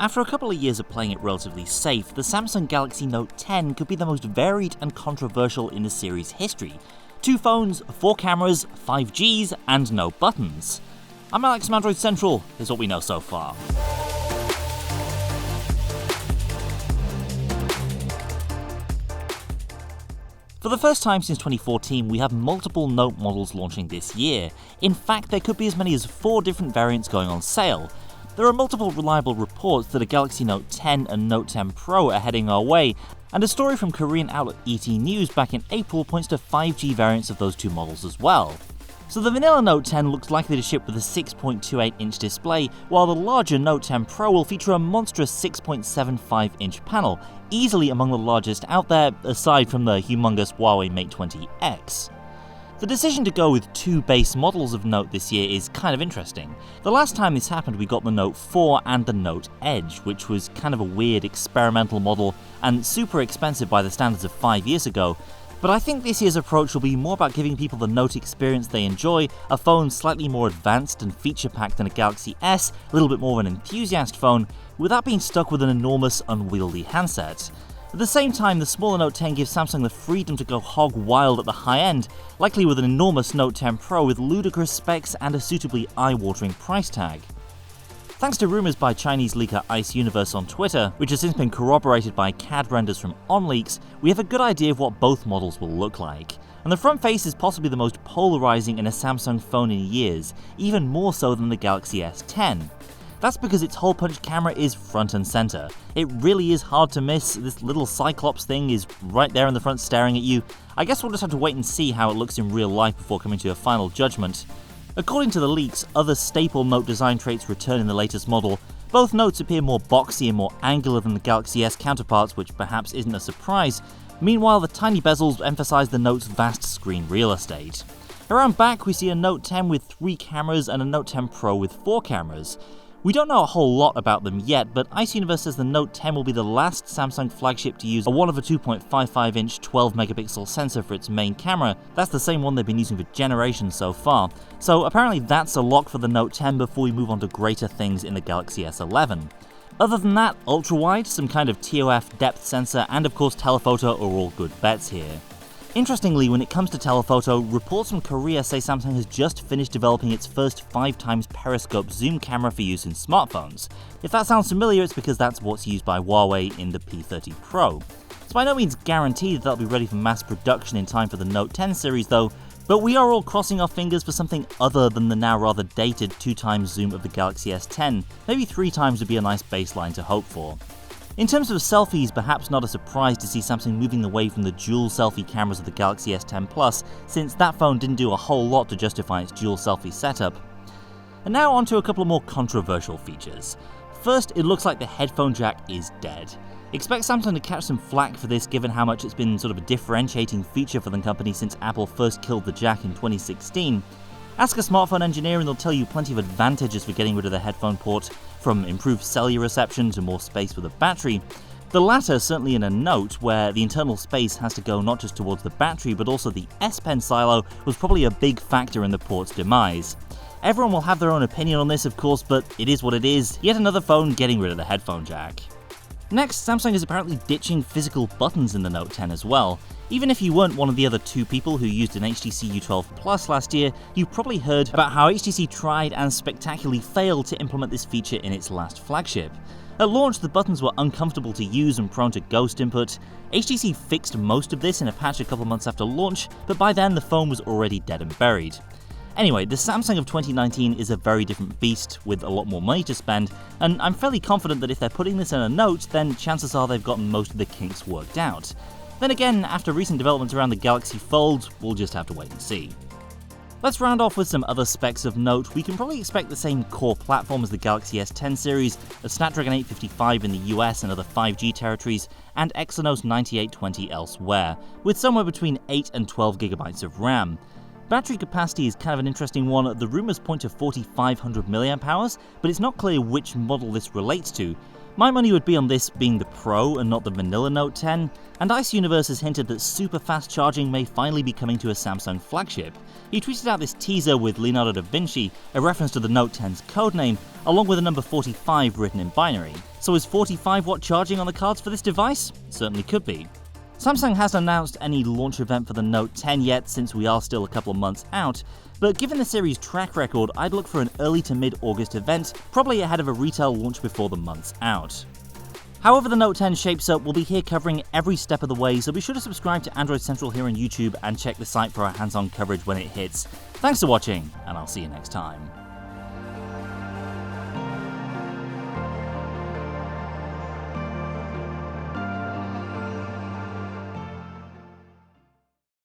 After a couple of years of playing it relatively safe, the Samsung Galaxy Note 10 could be the most varied and controversial in the series' history. 2 phones, 4 cameras, 5Gs, and no buttons. I'm Alex from Android Central, here's what we know so far. For the first time since 2014, we have multiple Note models launching this year. In fact, there could be as many as 4 different variants going on sale. There are multiple reliable reports that a Galaxy Note 10 and Note 10 Pro are heading our way, and a story from Korean outlet ET News back in April points to 5G variants of those 2 models as well. So the vanilla Note 10 looks likely to ship with a 6.28-inch display, while the larger Note 10 Pro will feature a monstrous 6.75-inch panel, easily among the largest out there, aside from the humongous Huawei Mate 20X. The decision to go with 2 base models of Note this year is kind of interesting. The last time this happened, we got the Note 4 and the Note Edge, which was kind of a weird experimental model and super expensive by the standards of 5 years ago. But I think this year's approach will be more about giving people the Note experience they enjoy, a phone slightly more advanced and feature-packed than a Galaxy S, a little bit more of an enthusiast phone, without being stuck with an enormous, unwieldy handset. At the same time, the smaller Note 10 gives Samsung the freedom to go hog wild at the high end, likely with an enormous Note 10 Pro with ludicrous specs and a suitably eye-watering price tag. Thanks to rumours by Chinese leaker Ice Universe on Twitter, which has since been corroborated by CAD renders from OnLeaks, we have a good idea of what both models will look like. And the front face is possibly the most polarising in a Samsung phone in years, even more so than the Galaxy S10. That's because its hole-punch camera is front and centre. It really is hard to miss. This little Cyclops thing is right there in the front staring at you. I guess we'll just have to wait and see how it looks in real life before coming to a final judgment. According to the leaks, other staple Note design traits return in the latest model. Both Notes appear more boxy and more angular than the Galaxy S counterparts, which perhaps isn't a surprise. Meanwhile, the tiny bezels emphasise the Note's vast screen real estate. Around back, we see a Note 10 with 3 cameras and a Note 10 Pro with 4 cameras. We don't know a whole lot about them yet, but Ice Universe says the Note 10 will be the last Samsung flagship to use a 1 over 2.55-inch 12-megapixel sensor for its main camera. That's the same one they've been using for generations so far. So apparently that's a lock for the Note 10 before we move on to greater things in the Galaxy S11. Other than that, ultra-wide, some kind of TOF depth sensor, and of course telephoto are all good bets here. Interestingly, when it comes to telephoto, reports from Korea say Samsung has just finished developing its first 5x periscope zoom camera for use in smartphones. If that sounds familiar, it's because that's what's used by Huawei in the P30 Pro. It's by no means guaranteed that they'll be ready for mass production in time for the Note 10 series though, but we are all crossing our fingers for something other than the now rather dated 2x zoom of the Galaxy S10. Maybe 3x would be a nice baseline to hope for. In terms of selfies, perhaps not a surprise to see Samsung moving away from the dual selfie cameras of the Galaxy S10 Plus, since that phone didn't do a whole lot to justify its dual selfie setup. And now onto a couple of more controversial features. First, it looks like the headphone jack is dead. Expect Samsung to catch some flack for this given how much it's been sort of a differentiating feature for the company since Apple first killed the jack in 2016. Ask a smartphone engineer and they'll tell you plenty of advantages for getting rid of the headphone port, from improved cellular reception to more space for the battery. The latter certainly in a Note, where the internal space has to go not just towards the battery but also the S Pen silo, was probably a big factor in the port's demise. Everyone will have their own opinion on this of course, but it is what it is, yet another phone getting rid of the headphone jack. Next, Samsung is apparently ditching physical buttons in the Note 10 as well. Even if you weren't one of the other 2 people who used an HTC U12 Plus last year, you've probably heard about how HTC tried and spectacularly failed to implement this feature in its last flagship. At launch, the buttons were uncomfortable to use and prone to ghost input. HTC fixed most of this in a patch a couple months after launch, but by then the phone was already dead and buried. Anyway, the Samsung of 2019 is a very different beast with a lot more money to spend, and I'm fairly confident that if they're putting this in a Note, then chances are they've gotten most of the kinks worked out. Then again, after recent developments around the Galaxy Fold, we'll just have to wait and see. Let's round off with some other specs of note. We can probably expect the same core platform as the Galaxy S10 series, a Snapdragon 855 in the US and other 5G territories, and Exynos 9820 elsewhere, with somewhere between 8 and 12 GB of RAM. Battery capacity is kind of an interesting one. The rumours point to 4500 mAh, but it's not clear which model this relates to. My money would be on this being the Pro and not the vanilla Note 10, and Ice Universe has hinted that super fast charging may finally be coming to a Samsung flagship. He tweeted out this teaser with Leonardo da Vinci, a reference to the Note 10's codename, along with the number 45 written in binary. So is 45-watt charging on the cards for this device? Certainly could be. Samsung hasn't announced any launch event for the Note 10 yet, since we are still a couple of months out, but given the series' track record, I'd look for an early to mid-August event, probably ahead of a retail launch before the month's out. However the Note 10 shapes up, we'll be here covering every step of the way, so be sure to subscribe to Android Central here on YouTube and check the site for our hands-on coverage when it hits. Thanks for watching, and I'll see you next time.